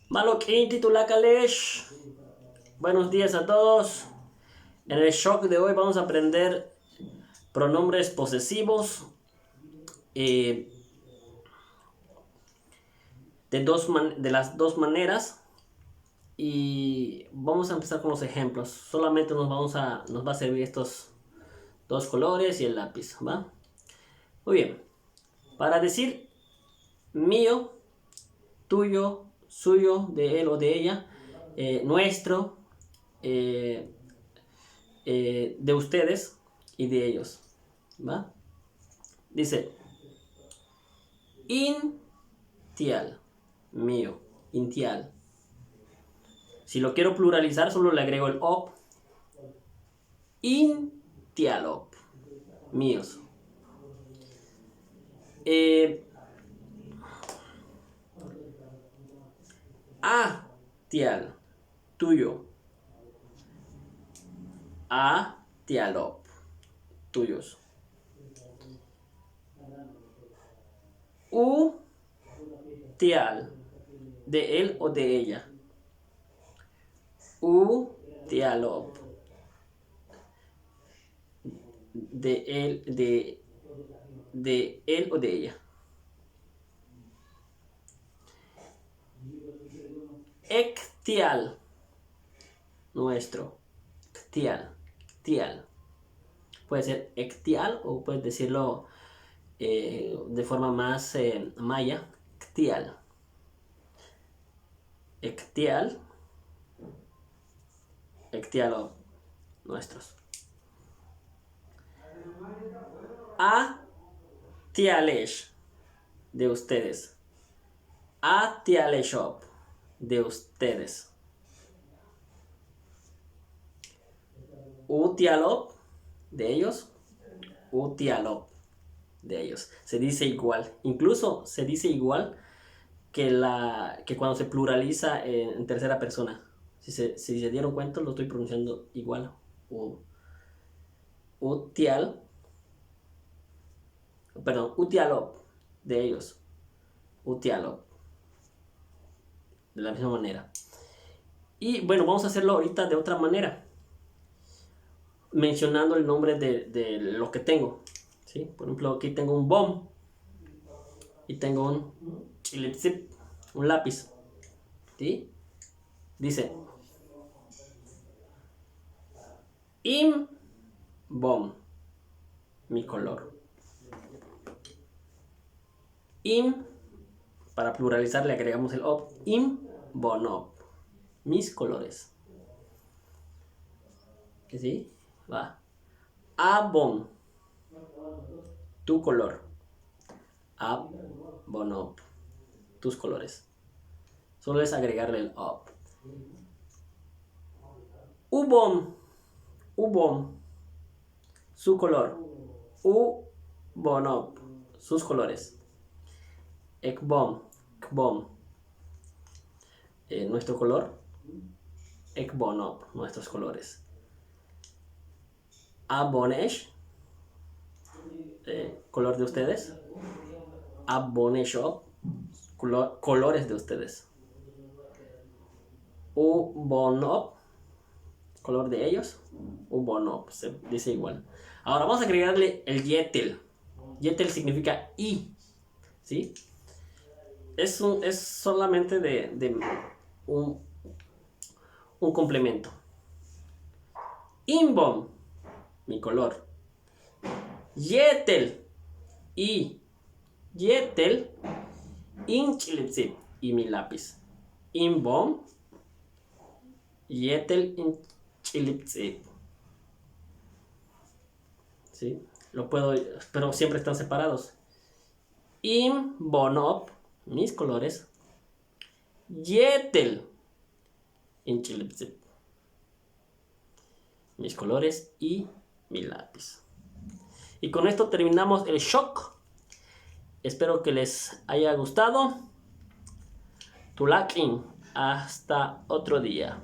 Malok Intitulakalesh. Buenos días a todos. En el shock de hoy vamos a aprender pronombres posesivos de las dos maneras. Y vamos a empezar con los ejemplos. Solamente nos va a servir estos dos colores y el lápiz, ¿va? Muy bien. Para decir mío, tuyo, suyo, de él o de ella, nuestro, de ustedes y de ellos, ¿va? Dice intial, mío, intial. Si lo quiero pluralizar, solo le agrego el op. Intialop, míos. Atial, tuyo. Atialop, tuyos. Utial, de él o de ella. Utialop, de él o de ella. Ectial, nuestro. Ectial. Puede ser ectial o puedes decirlo de forma más maya. Ectial. Ectial, nuestros. Atialesh, de ustedes. Atialeshop, de ustedes. Utialop, de ellos. Utialop, de ellos. Se dice igual. Incluso se dice igual que cuando se pluraliza en tercera persona. Si se dieron cuenta, lo estoy pronunciando igual. Utialop, de ellos. Utialop. De la misma manera. Y bueno, vamos a hacerlo ahorita de otra manera. Mencionando el nombre de lo que tengo. ¿Sí? Por ejemplo, aquí tengo un bomb. Y tengo un chilipsip, un lápiz. ¿Sí? Dice bomb, mi color. Para pluralizar le agregamos el op. Bonop, mis colores. ¿Sí? Va. Abom, tu color. Bonop, tus colores. Solo es agregarle el op. Ubom, su color. Bonop, sus colores. Ekbom, nuestro color. Ekbonop, nuestros colores. Abonesh, color de ustedes. Aboneshop, colores de ustedes. Ubonop, color de ellos. Ubonop, se dice igual. Ahora vamos a agregarle el yetel. Yetel significa y, ¿sí? Es solamente de un complemento. Imbom, mi color. Yetel, y yetel, inchilipsip, y mi lápiz. Imbom, yetel, inchilipsip. ¿Sí? Lo puedo, pero siempre están separados. Imbonop, mis colores. Yetel, inchilipsip, mis colores y mi lápiz. Y con esto terminamos el shock. Espero que les haya gustado. Tulakin. Hasta otro día.